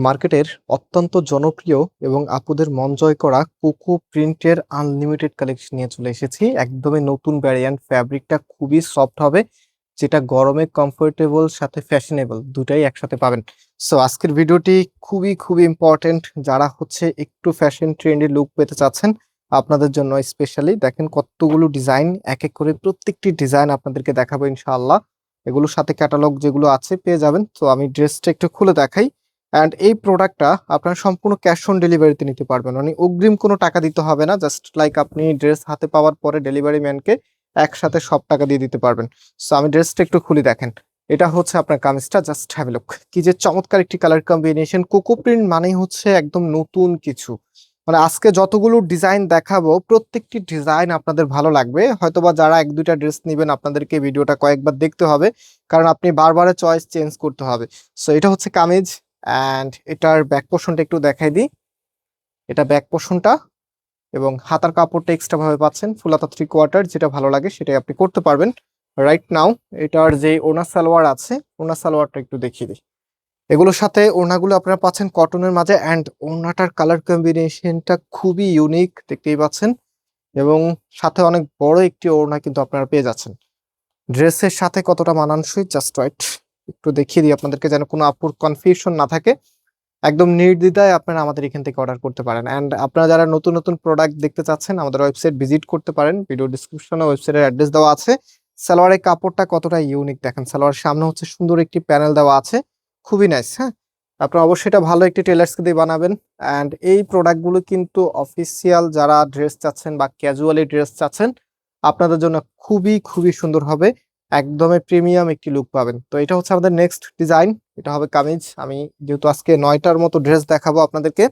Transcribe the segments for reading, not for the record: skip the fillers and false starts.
মার্কেটের অত্যন্ত জনপ্রিয় এবং আপুদের মন জয় করা কোকো প্রিন্টের আনলিমিটেড কালেকশন নিয়ে চলে এসেছি। একদমই নতুন ভ্যারিয়েন্ট, ফ্যাব্রিকটা খুবই সফট হবে, যেটা গরমে কমফোর্টেবল সাথে ফ্যাশনেবল দুটাই একসাথে পাবেন। সো আজকের ভিডিওটি খুবই খুবই ইম্পর্টেন্ট, যারা হচ্ছে একটু ফ্যাশন ট্রেন্ডি লুক পেতে চাচ্ছেন আপনাদের জন্য স্পেশালি। দেখেন কতগুলো ডিজাইন, এক এক করে প্রত্যেকটি ডিজাইন আপনাদেরকে দেখাবো ইনশাআল্লাহ। এগুলোর সাথে ক্যাটালগ যেগুলো আছে পেয়ে যাবেন। তো আমি ড্রেসটা একটু খুলে দেখাই। অ্যান্ড এই প্রোডাক্টটা আপনার সম্পূর্ণ ক্যাশ অন ডেলিভারিতে নিতে পারবেন, মানে অগ্রিম কোনো টাকা দিতে হবে না। জাস্ট লাইক আপনি ড্রেস হাতে পাওয়ার পরে ডেলিভারি ম্যানকে একসাথে সব টাকা দিয়ে দিতে পারবেন। সো আমি ড্রেসটা একটু খুলে দেখেন। এটা হচ্ছে আপনার কামিজটা, জাস্ট হ্যাভ এ লুক। কি যে চমৎকার একটি কালার কম্বিনেশন। কোকো প্রিন্ট মানেই হচ্ছে একদম নতুন কিছু। মানে আজকে যতগুলো ডিজাইন দেখাবো প্রত্যেকটি ডিজাইন আপনাদের ভালো লাগবে। হয়তোবা যারা এক দুইটা ড্রেস নেবেন আপনাদেরকে ভিডিওটা কয়েকবার দেখতে হবে, কারণ আপনি বারবার চয়েস চেঞ্জ করতে হবে। সো এটা হচ্ছে কামিজ, অ্যান্ড এটার ব্যাক পোর্শনটা একটু দেখাই দিই। এটা ব্যাক পোর্শনটা, এবং হাতার কাপড়টা এক্সট্রা ভাবে পাচ্ছেন ফুল হাতা 3/4, যেটা ভালো লাগে সেটাই আপনি করতে পারবেন রাইট নাও। এটার যে ওনা সালোয়ার আছে, ওনা সালোয়ারটা একটু দেখিয়ে দিই। এগুলোর সাথে ওড়নাগুলো আপনারা পাচ্ছেন কটনের মাঝে, অ্যান্ড ওড়নাটার কালার কম্বিনেশনটা খুবই ইউনিক, দেখতেই পাচ্ছেন। এবং সাথে অনেক বড় একটি ওড়না কিন্তু আপনারা পেয়ে যাচ্ছেন। ড্রেসের সাথে কতটা মানানসই জাস্ট রাইট একটু দেখিয়ে দিই আপনাদেরকে, যেন কোনো আপুর কনফিউশন না থাকে। একদম নির্দ্বিধায় আপনারা আমাদের এখান থেকে অর্ডার করতে পারেন। অ্যান্ড আপনারা যারা নতুন নতুন প্রোডাক্ট দেখতে চাচ্ছেন আমাদের ওয়েবসাইট ভিজিট করতে পারেন। ভিডিও ডিসক্রিপশনে ওয়েবসাইটের অ্যাড্রেস দেওয়া আছে। সালোয়ারের কাপড়টা কতটা ইউনিক দেখেন, সালোয়ারের সামনে হচ্ছে সুন্দর একটি প্যানেল দেওয়া আছে, খুবই নাইস। হ্যাঁ, আপনারা অবশ্যই এটা ভালো একটি টেলার্সকে দিয়ে বানাবেন। অ্যান্ড এই প্রোডাক্টগুলো কিন্তু অফিসিয়াল যারা ড্রেস চাচ্ছেন বা ক্যাজুয়ালি ড্রেস চাচ্ছেন আপনাদের জন্য খুবই খুবই সুন্দর হবে। একদমই প্রিমিয়াম একটি লুক পাবেন। তো এটা হচ্ছে আমাদের নেক্সট ডিজাইন, এটা হবে কামিজ। আমি যেহেতু আজকে 9টার মতো ড্রেস দেখাবো আপনাদেরকে,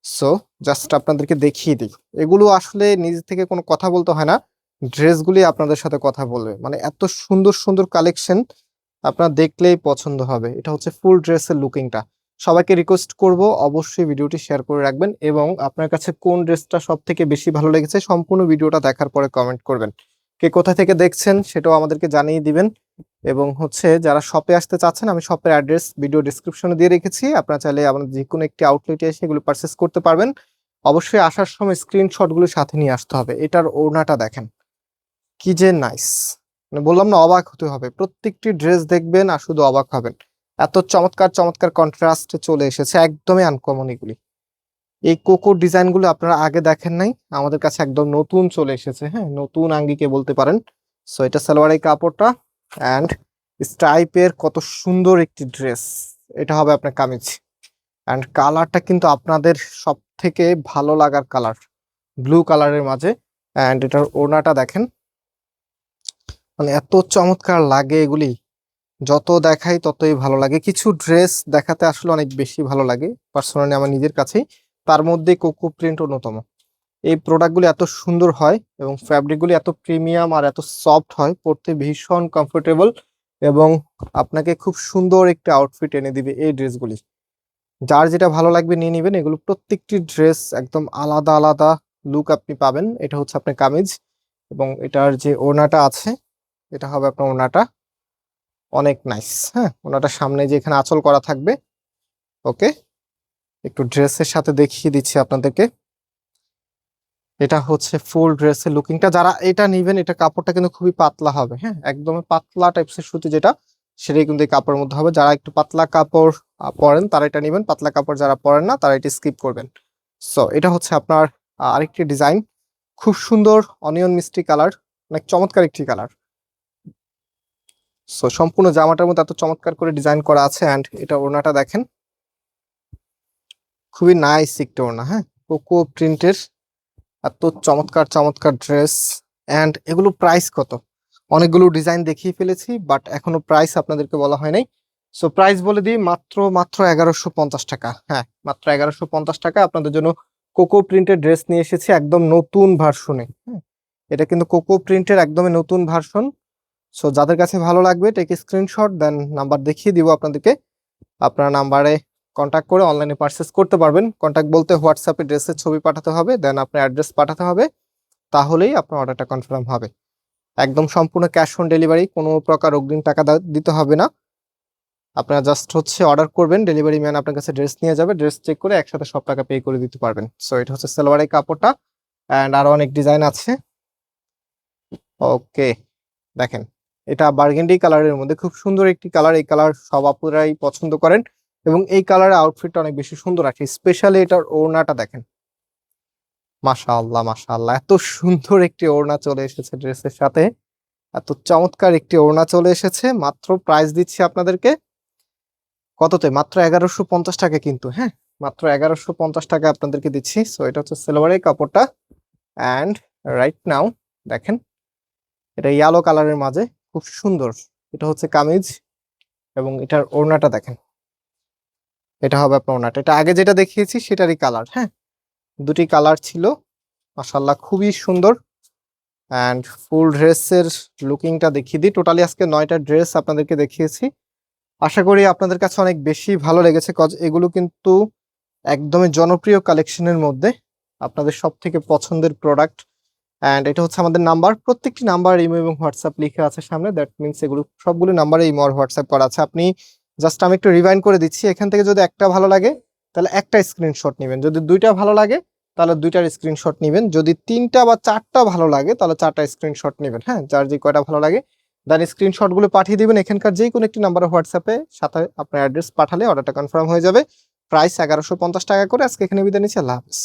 সো জাস্ট আপনাদেরকে দেখিয়ে দিই। এগুলো আসলে নিজ থেকে কোনো কথা বলতে হয় না, ড্রেসগুলি আপনাদের সাথে কথা বলবে। মানে এত সুন্দর সুন্দর কালেকশন, আপনার দেখলেই পছন্দ হবে। এটা হচ্ছে ফুল ড্রেসের লুকিংটা। সবাইকে রিকোয়েস্ট করব অবশ্যই ভিডিওটি শেয়ার করে রাখবেন, এবং আপনার কাছে কোন ড্রেসটা সব থেকে বেশি ভালো লেগেছে সম্পূর্ণ ভিডিওটা দেখার পরে কমেন্ট করবেন। কে কোথা থেকে দেখছেন সেটাও আমাদেরকে জানিয়ে দিবেন। এবং হচ্ছে যারা শপে আসতে চাচ্ছেন, আমি শপের অ্যাড্রেস ভিডিও ডিসক্রিপশনে দিয়ে রেখেছি, আপনারা চাইলে আমাদের যে কোনো একটি আউটলেটে এসে এগুলো পারচেস করতে পারবেন। অবশ্যই আসার সময় স্ক্রিনশটগুলো সাথে নিয়ে আসতে হবে। এটার ওড়নাটা দেখেন কি যে নাইস, মানে বললাম না অবাক হতে হবে। প্রত্যেকটি ড্রেস দেখবেন আর শুধু অবাক হবেন, এত চমৎকার চমৎকার কন্ট্রাস্টে চলে এসেছে, একদমই আনকমন এগুলি। এই কোকো ডিজাইন গুলো আপনারা আগে দেখেন নাই, আমাদের কাছে একদম নতুন চলে এসেছে। হ্যাঁ, নতুন আঙ্গিকে বলতে পারেন। সো এটা সালোয়ারের কাপড়টা, অ্যান্ড স্ট্রাইপের কত সুন্দর একটি ড্রেস। এটা হবে আপনার কামিজ, অ্যান্ড কালারটা কিন্তু আপনাদের সব থেকে ভালো লাগার কালার, ব্লু কালারের মাঝে। অ্যান্ড এটার ওড়নাটা দেখেন, মানে এত চমৎকার লাগে এগুলি, যত দেখাই ততই ভালো লাগে। কিছু ড্রেস দেখাতে আসলে অনেক বেশি ভালো লাগে পার্সোনালি আমার নিজের কাছেই, তার মধ্যে কোকো প্রিন্ট অন্যতম। এই প্রোডাক্টগুলি এত সুন্দর হয় এবং ফ্যাব্রিকগুলি এত প্রিমিয়াম আর এত সফট হয়, পরতে ভীষণ কমফোর্টেবল, এবং আপনাকে খুব সুন্দর একটা আউটফিট এনে দিবে এই ড্রেসগুলি। যার যেটা ভালো লাগবে নিয়ে নেবেন। এগুলো প্রত্যেকটি ড্রেস একদম আলাদা আলাদা লুক আপনি পাবেন। এটা হচ্ছে আপনার কামিজ, এবং এটার যে ওড়নাটা আছে এটা হবে আপনার ওড়নাটা, অনেক নাইস। হ্যাঁ, ওনাটার সামনে যে এখানে আঁচল করা থাকবে। ওকে, একটু ড্রেসের সাথে দেখিয়ে দিচ্ছি আপনাদেরকে। এটা হচ্ছে ফুল ড্রেসের লুকিংটা। যারা এটা নিবেন, এটা কাপড়টা কিন্তু খুবই পাতলা হবে। হ্যাঁ, একদম পাতলা টাইপসের সুতি যেটা, সেটাই কিন্তু এই কাপড়ের মধ্যে হবে। যারা একটু পাতলা কাপড় পরেন তারা এটা নিবেন, পাতলা কাপড় যারা পরেন না তারা এটা স্কিপ করবেন। সো এটা হচ্ছে আপনার আরেকটি ডিজাইন, খুব সুন্দর অনিয়ন মিষ্টি কালার, অনেক চমৎকার একটি কালার। সো সম্পূর্ণ জামাটার মধ্যে এত চমৎকার করে ডিজাইন করা আছে। অ্যান্ড এটা ওড়নাটা দেখেন, খুবই নাইস একটা ওড়না। হ্যাঁ, কোকো প্রিন্টের এত চমৎকার চমৎকার ড্রেস। অ্যান্ড এগুলো প্রাইস কত, অনেকগুলো ডিজাইন দেখিয়ে ফেলেছি বাট এখনো প্রাইস আপনাদেরকে বলা হয় নাই। সো প্রাইস বলে দিই, মাত্র মাত্র 1150 টাকা। হ্যাঁ, মাত্র 1150 টাকা আপনাদের জন্য কোকো প্রিন্টের ড্রেস নিয়ে এসেছি একদম নতুন ভার্সনে। হ্যাঁ, এটা কিন্তু কোকো প্রিন্টের একদমই নতুন ভার্সন। সো যাদের কাছে ভালো লাগবে টেক স্ক্রিনশট, দেন নাম্বার দেখিয়ে দিব আপনাদেরকে। আপনার নাম্বারে কন্ট্যাক্ট করে অনলাইনে পারচেস করতে পারবেন। কন্ট্যাক্ট বলতে হোয়াটসঅ্যাপে ড্রেসের ছবি পাঠাতে হবে, দেন আপনার অ্যাড্রেস পাঠাতে হবে, তাহলেই আপনার অর্ডারটা কনফার্ম হবে। একদম সম্পূর্ণ ক্যাশ অন ডেলিভারি, কোনো প্রকার অগ্রিম টাকা দিতে হবে না। আপনারা জাস্ট হচ্ছে অর্ডার করবেন, ডেলিভারি ম্যান আপনার কাছে ড্রেস নিয়ে যাবে, ড্রেস চেক করে একসাথে সব টাকা পে করে দিতে পারবেন। সো এটা হচ্ছে সালোয়ারের কাপড়টা, অ্যান্ড আরো অনেক ডিজাইন আছে। ওকে, দেখেন এটা বার্গেন্ডি কালারের মধ্যে খুব সুন্দর একটি কালার। এই কালার সব আপুরাই পছন্দ করেন এবং এই কালারের আউটফিটটা অনেক বেশি সুন্দর আছে। স্পেশালি এটার ওড়নাটা দেখেন, মাশাআল্লাহ মাশাআল্লাহ, এত সুন্দর একটি ওড়না চলে এসেছে ড্রেসের সাথে। এত চমৎকার একটি ওড়না চলে এসেছে। মাত্র প্রাইস দিচ্ছি আপনাদেরকে কততে, মাত্র 1150 টাকা কিন্তু, হ্যাঁ মাত্র 1150 টাকা আপনাদেরকে দিচ্ছি। সো এটা হচ্ছে সালোয়ারের কাপড়টা, অ্যান্ড রাইট নাও দেখেন এটা ইয়েলো কালারের মাঝে খুব সুন্দর। এটা হচ্ছে কামিজ এবং এটার ওড়নাটা দেখেন, এটা হবে আপনার ওড়নাটা। এটা আগে যেটা দেখিয়েছি সেটারই কালার, হ্যাঁ দুটি কালার ছিল। মাশাআল্লাহ খুবই সুন্দর। অ্যান্ড ফুল ড্রেসের লুকিংটা দেখিয়ে দিই। টোটালি আজকে 9টা ড্রেস আপনাদেরকে দেখিয়েছি। আশা করি আপনাদের কাছে অনেক বেশি ভালো লেগেছে, কজ এগুলো কিন্তু একদমই জনপ্রিয় কালেকশনের মধ্যে আপনাদের সব থেকে পছন্দের প্রোডাক্ট। অ্যান্ড এটা হচ্ছে আমাদের নাম্বার, প্রত্যেকটি নাম্বার ইমো এবং হোয়াটসঅ্যাপ লিখে আছে সামনে। দ্যাট মিনস এগুলো সবগুলো নাম্বারে ইমো আর হোয়াটসঅ্যাপ করা আছে। আপনি জাস্ট আমি একটু রিভাইন্ড করে দিচ্ছি, এখান থেকে যদি একটা ভালো লাগে তাহলে একটা স্ক্রিনশট নেবেন, যদি দুইটা ভালো লাগে তাহলে দুইটার স্ক্রিনশট নেবেন, যদি তিনটা বা চারটা ভালো লাগে তাহলে চারটা স্ক্রিনশট নেবেন, হ্যাঁ যার যে কয়টা ভালো লাগে দেন স্ক্রিনশট গুলো পাঠিয়ে দিবেন এখানকার যে কোনো একটি নাম্বারে হোয়াটসঅ্যাপে, সাথে আপনার অ্যাড্রেস পাঠালে অর্ডারটা কনফার্ম হয়ে যাবে। প্রাইস 1150 টাকা করে। আজকে এখানে বিদায় নিচ্ছি, আল্লাহ হাফেজ।